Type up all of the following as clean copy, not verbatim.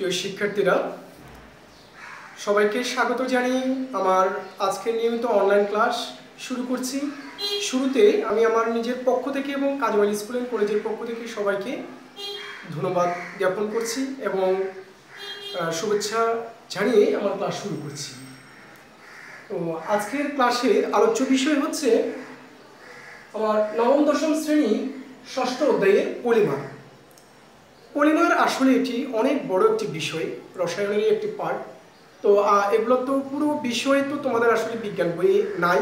প্রিয় শিক্ষার্থীরা, সবাইকে স্বাগত জানিয়ে আমার আজকের নিয়মিত অনলাইন ক্লাস শুরু করছি। শুরুতে আমি আমার নিজের পক্ষ থেকে এবং কাজওয়ালি স্কুল অ্যান্ড কলেজের পক্ষ থেকে সবাইকে ধন্যবাদ জ্ঞাপন করছি এবং শুভেচ্ছা জানিয়ে আমার ক্লাস শুরু করছি। তো আজকের ক্লাসের আলোচ্য বিষয় হচ্ছে আমার নবম দশম শ্রেণী ষষ্ঠ অধ্যায়ের পলিমার। পলিমার আসলে এটি অনেক বড় একটি বিষয়, রসায়নেরই একটি পার্ট। তো এগুলো তো পুরো বিষয় তো তোমাদের আসলে বিজ্ঞান বইয়ে নাই।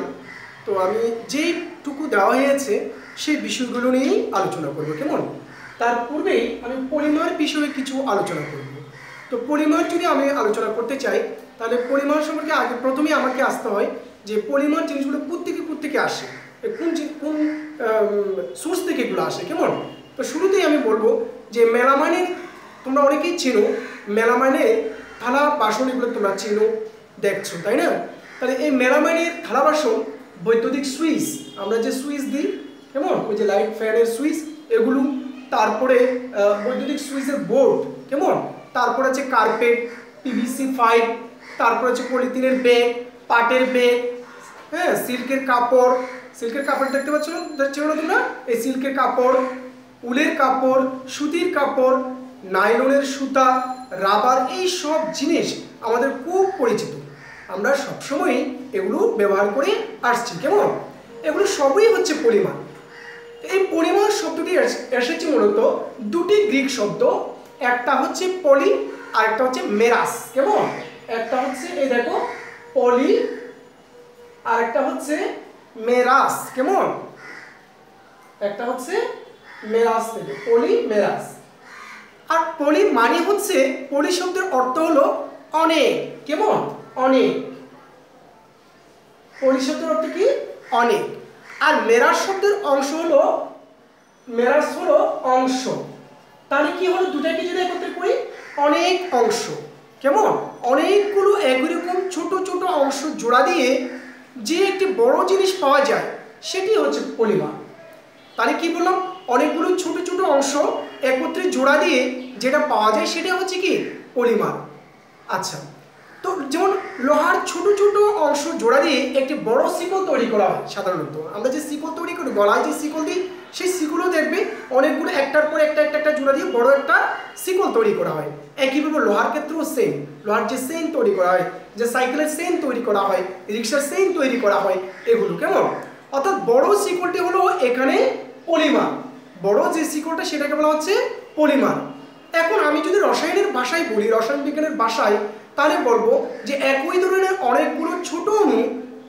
তো আমি যেইটুকু দেওয়া হয়েছে সেই বিষয়গুলো নিয়েই আলোচনা করব, কেমন? তার পূর্বেই আমি পলিমার বিষয়ে কিছু আলোচনা করব। তো পলিমার যদি আমি আলোচনা করতে চাই তাহলে পলিমার সম্পর্কে আগে প্রথমেই আমাকে আসতে হয় যে পলিমার জিনিসগুলো কোত্থেকে আসে, কোন সোর্স থেকে এগুলো আসে, কেমন? তো শুরুতেই আমি বলবো যে মেলামাইনের, তোমরা অনেকেই চেনো মেলামাইনের থালা বাসন, এগুলো তোমরা চেনো, দেখছো, তাই না? তাহলে এই মেলামাইনের থালা বাসন, বৈদ্যুতিক সুইচ, আমরা যে সুইচ দিই, কেমন, ওই যে লাইট ফ্যানের সুইচ, এগুলো, তারপরে বৈদ্যুতিক সুইচের বোর্ড, কেমন, তারপরে আছে কার্পেট, পিভিসি পাইপ, তারপরে আছে পলিথিনের ব্যাগ, পাটের ব্যাগ, হ্যাঁ, সিল্কের কাপড় দেখতে পাচ্ছ না তোমরা? এই সিল্কের কাপড়, উলের কাপড়, সুতির কাপড়, নাইলনের সুতা, রাবার, এই সব জিনিস আমাদের খুব পরিচিত। আমরা সবসময় এগুলো ব্যবহার করে আসছি, কেমন? এগুলো সবই হচ্ছে পলিমার। এই পলিমার শব্দটি এসেছে মূলত দুটি গ্রিক শব্দ, একটা হচ্ছে পলি আর একটা হচ্ছে মেরাস, কেমন? একটা হচ্ছে এই দেখো পলি আর একটা হচ্ছে মেরাস, কেমন? একটা হচ্ছে মেরাস থেকে পলি মেরাস। আর পলি মানে হচ্ছে, পলি শব্দের অর্থ হলো অনেক, কেমন? অনেক। পলি শব্দের অর্থ কি? অনেক। আর মেরাস শব্দের অংশ হলো, মেরাস হলো অংশ। তাহলে কি হলো, দুটাকে যদি একত্রে করি, অনেক অংশ, কেমন? অনেকগুলো একই রকম ছোট ছোট অংশ জোড়া দিয়ে যে একটি বড় জিনিস পাওয়া যায় সেটি হচ্ছে পলিমার। তাহলে কি বললাম, অনেকগুলো ছোট ছোট অংশ একত্রে জোড়া দিয়ে যেটা পাওয়া যায় সেটা হচ্ছে কি? পলিমার। আচ্ছা, তো যেমন লোহার ছোট ছোট অংশ জোড়া দিয়ে একটি বড় শিকল তৈরি করা হয়। সাধারণত আমরা যে শিকল তৈরি করি, গলায় যে শিকল দিই, সেই শিকলও দেখবে অনেকগুলো একটার পর একটা জোড়া দিয়ে বড় একটা শিকল তৈরি করা হয়। একইভাবে লোহার ক্ষেত্রেও সেম, লোহার যে চেইন তৈরি করা হয়, যে সাইকেলের চেইন তৈরি করা হয়, রিক্সার চেইন তৈরি করা হয়, এগুলো, কেমন? অর্থাৎ বড় শিকলটি হলো এখানে পলিমার, বড় যে শিকলটা সেটাকে বলা হচ্ছে পলিমার। এখন আমি যদি রসায়নের ভাষায় বলি, রসায়ন বিজ্ঞানের ভাষায়, তাহলে বলবো যে একই ধরনের অনেকগুলো ছোট অণু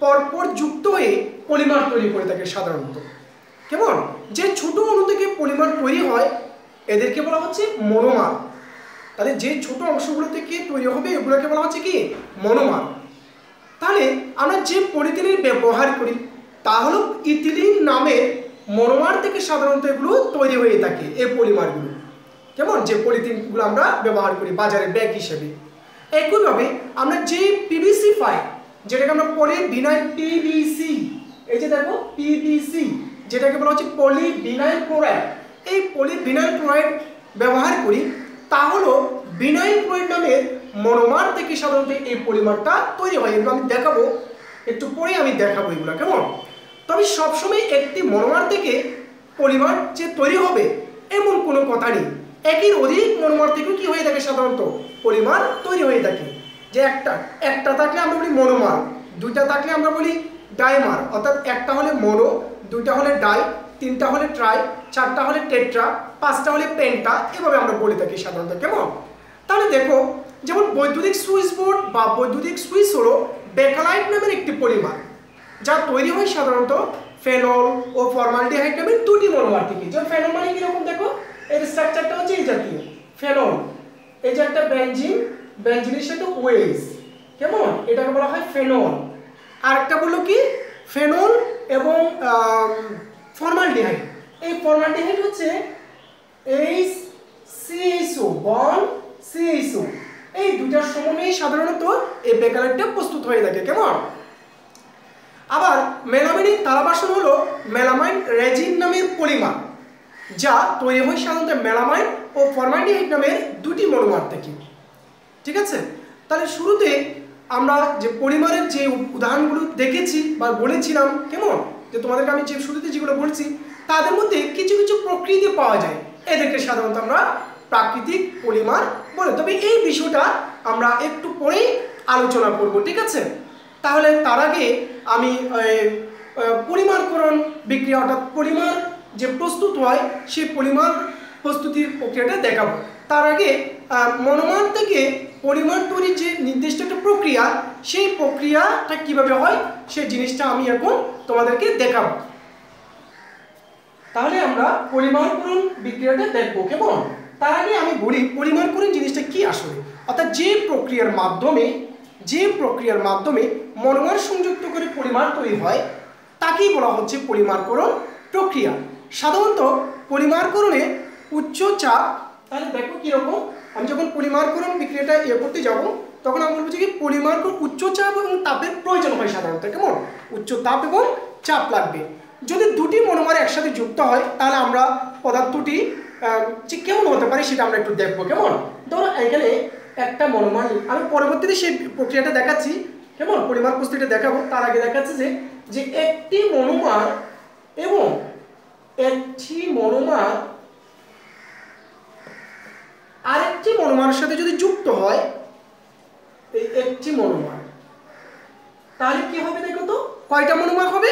পরপর যুক্ত হয়ে পলিমার তৈরি করে থাকে সাধারণত, কেমন? যে ছোট অণু থেকে পলিমার তৈরি হয় এদেরকে বলা হচ্ছে মনোমার। তাহলে যে ছোট অংশগুলো থেকে তৈরি হবে এগুলোকে বলা হচ্ছে কি? মনোমার। তাহলে আমরা যে পলিথিনের ব্যবহার করি তা হলো ইথিলিন নামে মনোমার থেকে সাধারণত এগুলো তৈরি হয়ে থাকে, এই পলিমারগুলো, কেমন? যে পলিথিনগুলো আমরা ব্যবহার করি বাজারে ব্যাগ হিসেবে। একইভাবে আমরা যে পিভিসি পাই, যেটাকে আমরা পলিভিনাইল পিভিসি, এই যে দেখো পিভিসি, যেটাকে বলা হচ্ছে পলিভিনাইল ক্লোরাইড, এই পলিভিনাইল ক্লোরাইড ব্যবহার করি, তা হলো ভিনাইল ক্লোরাইড নামের মনোমার থেকে সাধারণত এই পলিমারটা তৈরি হয়। এগুলো আমি দেখাবো একটু পরে, আমি দেখাবো এগুলো, কেমন? তবে সবসময় একটি মনোমার থেকে পলিমার যে তৈরি হবে এমন কোনো কথা নেই। একই অধিক মনোমার থেকেও কি হয়ে থাকে, সাধারণত পলিমার তৈরি হয়ে থাকে। যে একটা থাকলে আমরা বলি মনোমার, দুইটা থাকলে আমরা বলি ডাইমার, অর্থাৎ একটা হলে মোনো, দুইটা হলে ডাই, তিনটা হলে ট্রাই, চারটা হলে টেট্রা, পাঁচটা হলে পেন্টা, এভাবে আমরা বলে থাকি সাধারণত, কেমন? তাহলে দেখো, যেমন বৈদ্যুতিক সুইচ বোর্ড বা বৈদ্যুতিক সুইচ হলো বেকালাইট নামের একটি পলিমার, যা তৈরি হয় সাধারণত ফেনল ও ফর্মালডিহাইড নামের দুটি মনোমার থেকে। যেমন ফেনল মানে কিরকম দেখো, এর স্ট্রাকচারটা হচ্ছে এই জাতীয় ফেনল, এই যে একটা বেনজিন, বেনজিনের সাথে ওএইচ, কেমন? এটাকে বলা হয় ফেনল। আর একটা বললো কি, ফেনল এবং ফর্মালডিহাইড, এই ফর্মালডিহাইড হচ্ছে HCHO বন্ড CHO, এই দুটার সমন্বয়ে সাধারণত এই বেকালাইটটা প্রস্তুত হয়ে থাকে, কেমন? আবার মেলামাইনের থালা বাসন হলো মেলামাইন রেজিন নামের পলিমার, যা তৈরি হয় সাধারণত মেলামাইন ও ফর্মালডিহাইড নামের দুটি মনোমার থেকে। ঠিক আছে? তাহলে শুরুতে আমরা যে পলিমারের যে উদাহরণগুলো দেখেছি বা বলেছিলাম, কেমন, যে তোমাদেরকে আমি যে শুরুতে যেগুলো বলছি তাদের মধ্যে কিছু কিছু প্রকৃতি পাওয়া যায়, এদেরকে সাধারণত আমরা প্রাকৃতিক পলিমার বলে। তবে এই বিষয়টা আমরা একটু পরেই আলোচনা করব, ঠিক আছে? তাহলে তার আগে আমি পলিমারকরণ বিক্রিয়া অর্থাৎ পলিমার যে প্রস্তুত হয় সেই পলিমার প্রস্তুতির প্রক্রিয়াটা দেখাবো। তার আগে মনোমার থেকে পলিমার তৈরির যে নির্দিষ্ট একটা প্রক্রিয়া, সেই প্রক্রিয়াটা কিভাবে হয় সেই জিনিসটা আমি এখন তোমাদেরকে দেখাবো। তাহলে আমরা পলিমারকরণ বিক্রিয়াটা দেখবো, কেমন? তার আগে আমি বলি পলিমারকরণ জিনিসটা কি আসলে, অর্থাৎ যে প্রক্রিয়ার মাধ্যমে মনোমার সংযুক্ত করে পলিমার তৈরি হয় তাকেই বলা হচ্ছে পলিমারকরণ প্রক্রিয়া। সাধারণত পলিমারকরণে উচ্চ চাপ, তাহলে দেখো কিরকম, আমি যখন পলিমারকরণ বিক্রিয়াটা করতে যাব তখন আমি বলবো যে কি পলিমারকরণ উচ্চ চাপ এবং তাপের প্রয়োজন হয় সাধারণত, কেমন, উচ্চ তাপ এবং চাপ লাগবে। যদি দুটি মনোমার একসাথে যুক্ত হয় তাহলে আমরা পদার্থটি যে কেমন হতে পারে সেটা আমরা একটু দেখবো, কেমন? ধরো এখানে একটা মনোমার, আমি পরবর্তীতে সেই প্রক্রিয়াটা দেখাচ্ছি, কেমন, পলিমার প্রস্তুতিটা দেখাবো। তার আগে দেখাচ্ছে যে একটি মনোমার এবং একটি মনোমার আরেকটি মনোমারের সাথে যদি যুক্ত হয়, এই একটি মনোমার, তাহলে কি হবে দেখো তো, কয়টা মনোমার হবে?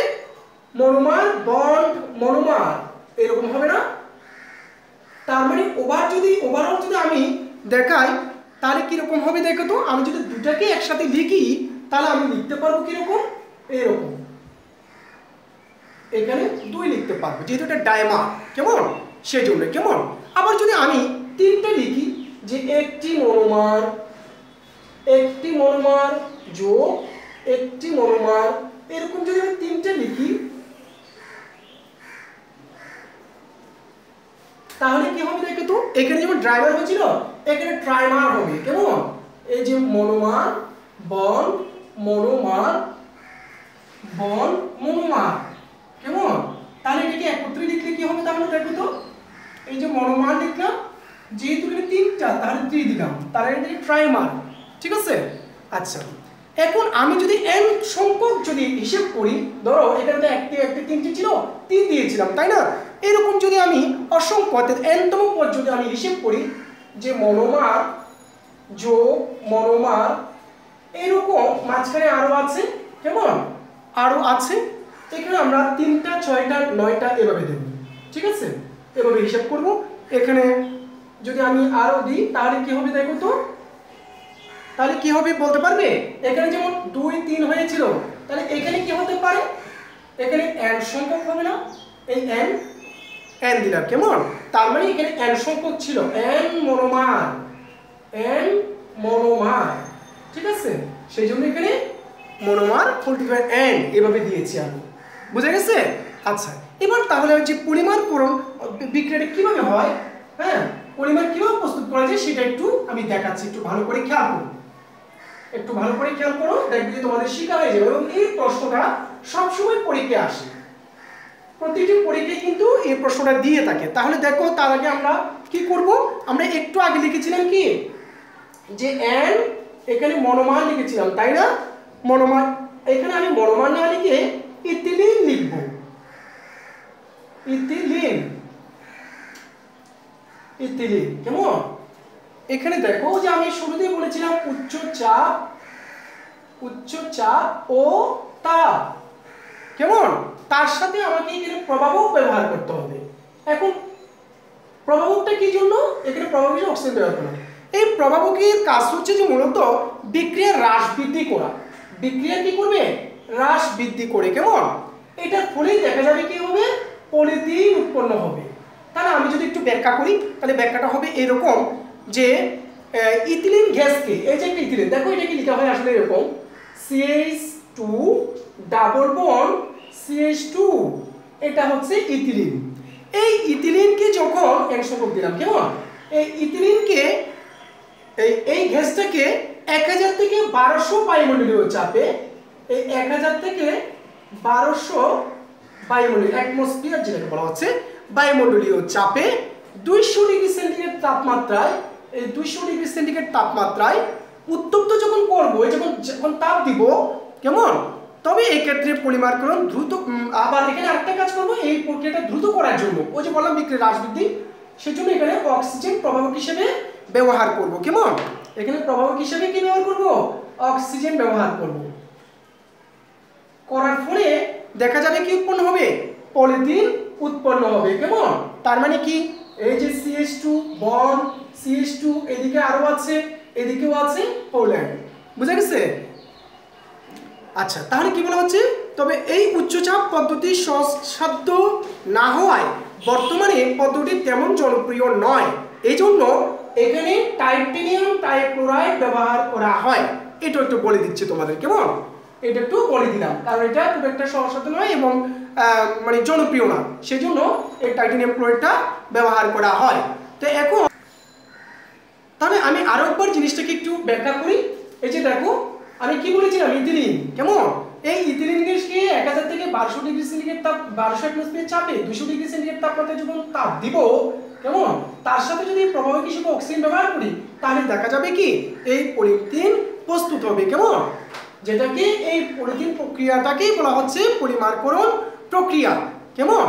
মনোমার বন্ড মনোমার এরকম হবে না? তার মানে ওভারঅল যদি আমি দেখাই তাহলে কিরকম হবে দেখো তো, আমি যদি দুটাকে একসাথে লিখি তাহলে আমি লিখতে পারবো কিরকম, এরকম, এখানে 2 লিখতে পারবো যেহেতু এটা ডায়মার, কেমন, সেজন্য, কেমন? আবার যদি আমি 3টে লিখি, যে একটি মনোমার যোগ একটি মনোমার, এরকম যদি আমি 3টে লিখি তাহলে কি হবে দেখো তো, এখানে যেমন ড্রাইভার হয়েছিল এখানে ট্রাইমার হবে, কেমন? এই যে মনোমার বন্ড মনোমার কেমন? তাহলে এটাকে একত্রে লিখলে কি হবে তাহলে দেখো তো, এই যে মনোমার লিখলাম, যেহেতু এখানে 3টা তাহলে 3 দিলাম, তাহলে এটাকে ট্রাইমার, ঠিক আছে? আচ্ছা, এখন আমি যদি n সংখ্যক যদি হিসেব করি, ধরো এখানে তো 3টি ছিল, 3 দিয়েছিলাম, তাই না? এরকম যদি আমি অসংখ্য অর্থাৎ nতম পদ যদি আমি হিসেব করি, যে মনোমার যোগ মনোমার, এরকম মাঝখানে আরো আছে, কেমন, আরো আছে, এখানে আমরা 3টা 6টা 9টা এভাবে দেব, ঠিক আছে? এভাবে হিসাব করব। এখানে যদি আমি আরো দিই তাহলে কি হবে দেখো তো, তাহলে কি হবে বলতে পারবে? এখানে যেমন 2 3 হয়েছিল, তাহলে এখানে কি হতে পারে, এখানে n সংখ্যক হবে না, এই n দিলাম, কেমন? তার মানে এখানে n সংখ্যক ছিল, n মনোমার, ঠিক আছে? সেই জন্য এখানে মনোমার n এভাবে দিয়েছি আমি, বুঝে গেছে? আচ্ছা, এবার তাহলে যে পলিমারকরণ বিক্রিয়াটা কিভাবে হয়, হ্যাঁ, পলিমার কিভাবে প্রস্তুত করা যায় সেটা একটু আমি দেখাচ্ছি, একটু ভালো করে খেয়াল করো, দেখবে যে তোমাদের শেখা হয়ে যাবে। এবং এই প্রশ্নটা সবসময় পরীক্ষায় আসে, প্রতিটি পরীক্ষায় কিন্তু এই প্রশ্নটা দিয়ে থাকে। তাহলে দেখো, তার আগে আমরা কি করব, আমরা একটু আগে লিখেছিলাম কি, যে n, এখানে মনোমার লিখেছিলাম, তাই না? মনোমার, এখানে আমি মনোমার না লিখে ইথিলিন লিখব, ইথিলিন, কেমন? এখানে দেখো যে আমি শুরুতেই বলেছিলাম উচ্চ চাপ ও তাপ, কেমন? তার সাথে আমাকে এখানে প্রভাবক ব্যবহার করতে হবে। এখন প্রভাবকটা কি জন্য, এখানে প্রভাবক হিসেবে অক্সিজেন ব্যবহার করা। এই প্রভাবকের কাজ হচ্ছে যে মূলত বিক্রিয়া হ্রাস বৃদ্ধি করা, বিক্রিয়া কি করবে, হ্রাস বৃদ্ধি করে, কেমন? এটার ফলেই দেখা যাবে কি হবে, পলিথিন উৎপন্ন হবে। তাহলে আমি যদি একটু ব্যাখ্যা করি তাহলে ব্যাখ্যাটা হবে এরকম, যে ইথিলিন গ্যাসকে, এই যে একটা ইথিলিন, দেখো এটাকে লিখা হয় আসলে এরকম, CH2 ডাবল বন্ড CH2, এটা হচ্ছে ইথিলিন। এই ইথিলিনকে যখন n সংখ্যক দিলাম, কেমন, এই ইথিলিনকে এই গ্যাসটাকে 1000 থেকে 1200 বায়ুমণ্ডলীয় চাপে, এই 1000 থেকে 1200 বায়ুমণ্ডলীয় অ্যাটমসফিয়ার যেটাকে বলা হচ্ছে বায়ুমণ্ডলীয় চাপে 200 ডিগ্রি সেন্টিগ্রেড তাপমাত্রায়, এই 200 ডিগ্রি সেন্টিগ্রেড তাপমাত্রায় উত্তপ্ত যখন করবো, যখন তাপ দিব, কেমন, তবে এই ক্ষেত্রে পলিমারকরণ দ্রুত, আবার এখানে আরেকটা কাজ করবো এই প্রক্রিয়াটা দ্রুত করার জন্য, ওই যে বললাম বিক্রিয়ার হ্রাস বৃদ্ধি, সেজন্য এখানে অক্সিজেন প্রভাবক হিসেবে ব্যবহার করব। কেমন, এখানে প্রভাবক হিসেবে কি ব্যবহার করব, অক্সিজেন ব্যবহার করব। করার ফলে দেখা যাবে কি উৎপন্ন হবে, পলিথিন উৎপন্ন হবে। কেমন, তার মানে কি, এই যে CH2 বন্ড, CH2 এদিকে আরো আছে, এদিকেও আছে পোল্যান্ড, বুঝা গেছে? আচ্ছা, তাহলে কি বলা হচ্ছে, তবে এই উচ্চচাপ পদ্ধতি সহজসাধ্য না হওয়ায় বর্তমানে পদ্ধতি তেমন জনপ্রিয় নয়, এই জন্য এখানে টাইটেনিয়াম ট্রাইক্লোরাইড ব্যবহার করা হয়। এটা একটু বলে দিচ্ছি তোমাদের। কেমন, এটা একটু বলে দিলাম, কারণ এটা খুব একটা সহজসাধ্য নয় এবং মানে জনপ্রিয় না, সেজন্য এই টাইটেনিয়াম ক্লোরাইডটা ব্যবহার করা হয়। তো এখন তাহলে আমি আরো একবার জিনিসটাকে একটু ব্যাখ্যা করি। এই যে দেখো, আমি কি বলেছিলাম, ইথিলিন। কেমন, এই ইথিলিন গ্যাসকে 1000 থেকে 1200 ডিগ্রি সেন্টিগ্রেড তাপ, 1200 অ্যাটমসফিয়ার চাপে 200 ডিগ্রি সেন্টিগ্রেড তাপমাত্রায় যখন তাপ দিব, কেমন, তার সাথে যদি প্রভাবক হিসেবে অক্সিজেন ব্যবহার করি, তাহলে দেখা যাবে কি এই পলিথিন প্রস্তুত হবে। কেমন, যেটাকে এই পলিথিন প্রক্রিয়াটাকেই বলা হচ্ছে পলিমারকরণ প্রক্রিয়া। কেমন,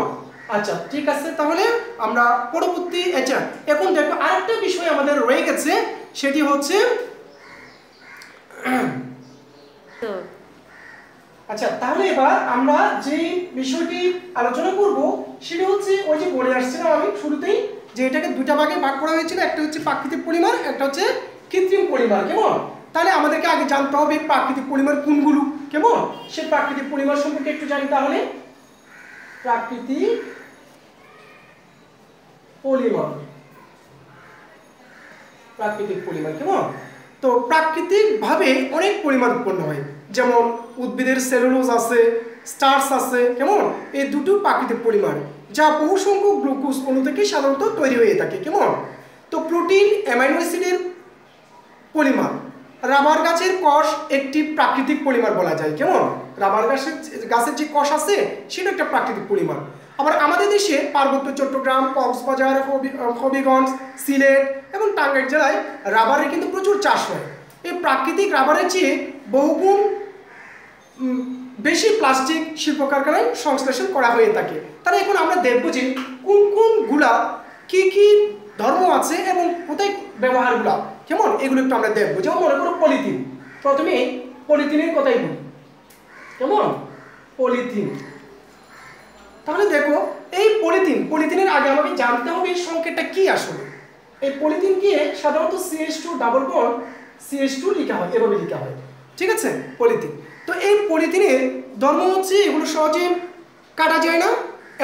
আচ্ছা ঠিক আছে, তাহলে আমরা পরবর্তী, আচ্ছা এখন দেখো আরেকটা বিষয় আমাদের রয়ে গেছে, সেটি হচ্ছে আচ্ছা, তাহলে এবার আমরা যে বিষয়টি আলোচনা করব সেটা হচ্ছে, ওই যে বলে আসছিলাম আমি শুরুতেই, যে এটাকে দুটা ভাগে ভাগ করা হয়েছিল, একটা হচ্ছে প্রাকৃতিক পলিমার, একটা হচ্ছে কৃত্রিম পলিমার। কেমন, তাহলে আমাদেরকে আগে জানতে হবে প্রাকৃতিক পলিমার কোনগুলো। কেমন, সে প্রাকৃতিক পলিমার সম্পর্কে একটু জানি। তাহলে প্রাকৃতিক পলিমার, প্রাকৃতিক পলিমার, কেমন, তো প্রাকৃতিক ভাবে অনেক পলিমার উৎপন্ন হয়, যেমন উদ্ভিদের সেলুলোজ আছে, স্টার্চ আছে। কেমন, এই দুটো প্রাকৃতিক পলিমার, যা বহু সংখ্যক গ্লুকোজ অণু থেকে সাধারণত তৈরি হয়ে থাকে। কেমন, তো প্রোটিন, অ্যামাইনো অ্যাসিডের পলিমার, রাবার গাছের কষ একটি প্রাকৃতিক পলিমার বলা যায়। কেমন, রাবার গাছের যে কষ আছে সেটা একটা প্রাকৃতিক পলিমার। আবার আমাদের দেশে পার্বত্য চট্টগ্রাম, কক্সবাজার, হবিগঞ্জ, সিলেট এবং টাঙ্গাইল জেলায় রাবারের কিন্তু প্রচুর চাষ হয়। এই প্রাকৃতিক রাবারের চেয়ে বহুগুণ বেশি প্লাস্টিক শিল্প কারখানায় সংশ্লেষণ করা হয়ে থাকে। তাহলে এখন আমরা দেখব যে কোন কোনগুলা কি কি ধর্ম আছে এবং কোথায় ব্যবহারগুলা কেমন, এগুলো একটু আমরা দেখবো। যেমন মনে করো পলিথিন, প্রথমে পলিথিনের কথাই বলি। কেমন, পলিথিন, তাহলে দেখো এই পলিথিনের আগে আমাকে জানতে হবে এই সংকেতটা কি আসলে। এই পলিথিনকে সাধারণত CH2 ডাবল বন্ড CH2 লেখা হয়, এভাবে লেখা হয়। ঠিক আছে, পলিথিন। তো এই পলিথিনের ধর্ম হচ্ছে এগুলো সহজে কাটা যায় না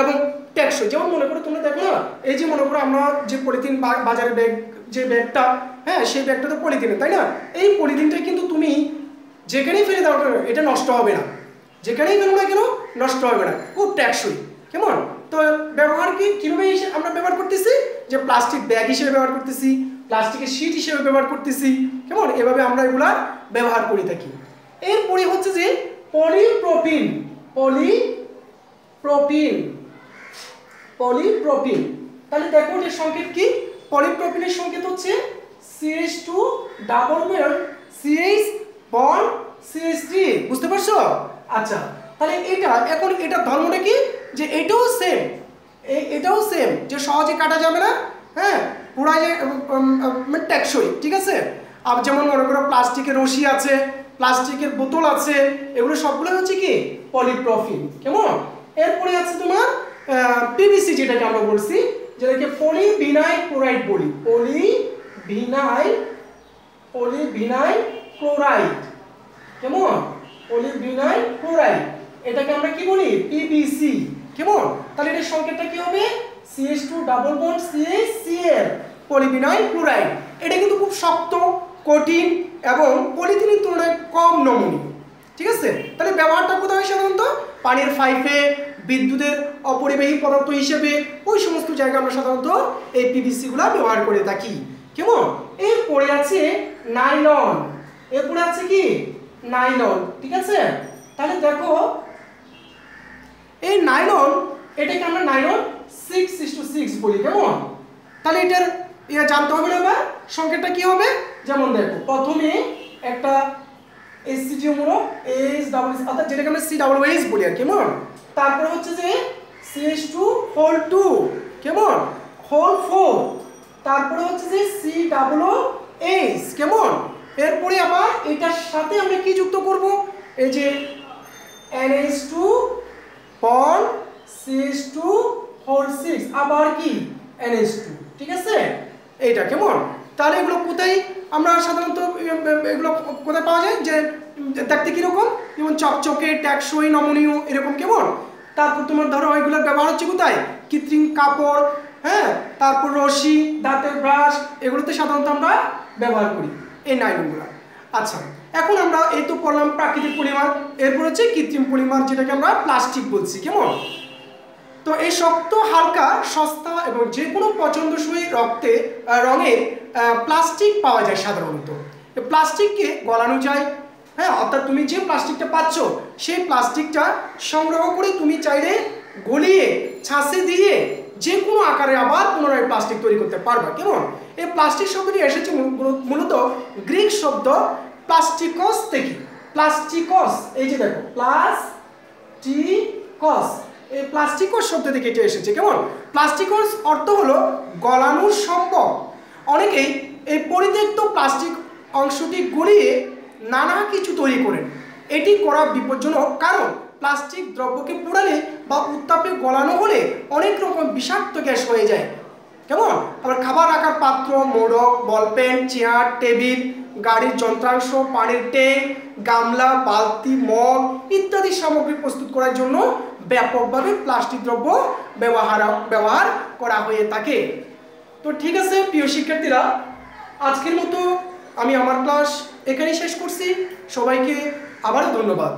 এবং টেকসই। যেমন মনে করো তোমরা দেখো না, এই যে মনে করো আমরা যে পলিথিন বাজারে ব্যাগ, যে ব্যাগটা, হ্যাঁ সেই ব্যাগটা তো পলিথিনের, তাই না? এই পলিথিনটা কিন্তু তুমি যেখানেই ফেলে দাও কেন এটা নষ্ট হবে না, যেখানেই ফেলো না কেন নষ্ট হবে না, খুব টেকসই। কেমন, তো ব্যবহার কিভাবে আমরা ব্যবহার করতেছি, যে প্লাস্টিক ব্যাগ হিসেবে ব্যবহার করতেছি, প্লাস্টিকের শীট হিসেবে ব্যবহার করতেছি। কেমন, এভাবে আমরা এগুলা ব্যবহার করে থাকি। এরপরে হচ্ছে যে পলিপ্রোপিন, পলিপ্রোপিন। তাহলে দেখো এর সংকেত কি, পলিপ্রোপিনের সংকেত হচ্ছে CH2 double bond CH bond CH3, বুঝতে পারছো? আচ্ছা, তাহলে এটা এখন এটা ধর্মটা কি, যে এটাও সেম, যে সহজে কাটা যাবে না, হ্যাঁ পুরাই টেকসই। ঠিক আছে, আর যেমন মনে করো প্লাস্টিকের রশি আছে, প্লাস্টিকের বোতল আছে, এগুলো সবগুলো হচ্ছে কি পলিপ্রোপিন। কেমন, এরপরে আছে তোমার PVC, যেটাকে আমরা বলছি, যেটাকে পলিভিনাইল ক্লোরাইড বলি, পলিভিনাইল ক্লোরাইড। কেমন, পলিভিনাইল ক্লোরাইড, এটাকে আমরা কি বলি PVC। কেমন, তাহলে এর সংকেতটা কি হবে CH2 double bond CH, polyvinyl chloride. এটা কিন্তু খুব শক্ত, কঠিন এবং পলিথিনের তুলনায় কম নমনীয়। ঠিক আছে, তাহলে ব্যবহারটা কোথায় হয় সাধারণত পানির পাইপে, বিদ্যুতের অপরিবাহী পদার্থ হিসেবে, ওই সমস্ত জায়গায় আমরা সাধারণত এই PVC গুলা ব্যবহার করে থাকি। কেমন, এরপরে আছে নাইলন, এরপরে আছে কি নাইলন। ঠিক আছে, তাহলে দেখো এই নাইলন, এটাকে আমরা নাইলন 6:6 বলি। কেমন, তাহলে এটার জানতে হবে না, এবার সংকেতটা কি হবে। যেমন দেখো প্রথমে একটা HCl হলো H ডাবল অর্থাৎ যেটাকে আমরা C ডাবল OH বলি আর কেমন। তারপরে হচ্ছে যে CH2 হোল 2 কেমন হোল 4, তারপরে হচ্ছে যে C ডাবল OH কেমন। এরপরে আবার এটার সাথে আমরা কি যুক্ত করব, এই যে NH2 বন্ড CH2 হোল 6 আবার কি NH2, ঠিক আছে এইটা কেমন। তাহলে এগুলো কোথায় আমরা সাধারণত এগুলো কোথায় পাওয়া যায়, যে দেখতে কিরকম, যেমন চকচকে ট্যাক্সই নমনীয় এরকম কেমন। তারপর তোমার ধরো এগুলোর ব্যবহার হচ্ছে কোথায়, কৃত্রিম কাপড়, হ্যাঁ, তারপর রশি, দাঁতের ব্রাশ, এগুলোতে সাধারণত আমরা ব্যবহার করি এই নাইলনগুলো। আচ্ছা, এখন আমরা এই তো পড়লাম প্রাকৃতিক পলিমার, এরপর হচ্ছে কৃত্রিম পলিমার যেটাকে আমরা প্লাস্টিক বলছি কেমন। তো এই শক্ত হালকা সস্তা এবং যে কোনো পছন্দসই রঙের প্লাস্টিক পাওয়া যায় সাধারণত। প্লাস্টিককে গলানো যায়, হ্যাঁ, অর্থাৎ তুমি যে প্লাস্টিকটা পাচ্ছ সেই প্লাস্টিকটা সংগ্রহ করে তুমি চাইলে গলিয়ে ছাঁচে দিয়ে যে কোনো আকারে আবার পুনরায় প্লাস্টিক তৈরি করতে পারবে কেমন। এই প্লাস্টিক শব্দটি এসেছে মূলত গ্রিক শব্দ প্লাস্টিকস থেকে। প্লাস্টিকস, এই যে দেখো প্লাস্টিকস, এই প্লাস্টিকস শব্দ থেকে এটা এসেছে কেমন। প্লাস্টিকস অর্থ হলো গলানো সম্ভব। অনেকেই এই পরিত্যক্ত প্লাস্টিক অংশটি গলিয়ে নানা কিছু তৈরি করেন। এটি করা বিপজ্জনক, কারণ প্লাস্টিক দ্রব্যকে পোড়ালে বা উত্তাপে গলানো হলে অনেক রকম বিষাক্ত গ্যাস হয়ে যায় কেমন। আবার খাবার রাখার পাত্র, মোড়ক, বলপেন, চেয়ার, টেবিল, গাড়ির যন্ত্রাংশ, পানির ট্যাঙ্ক, গামলা, বালতি, মগ ইত্যাদি সামগ্রী প্রস্তুত করার জন্য ব্যাপকভাবে প্লাস্টিক দ্রব্য ব্যবহার করা হয়ে থাকে। তো ঠিক আছে প্রিয় শিক্ষার্থীরা, আজকের মতো আমি আমার ক্লাস এখানেই শেষ করছি। সবাইকে আবারও ধন্যবাদ।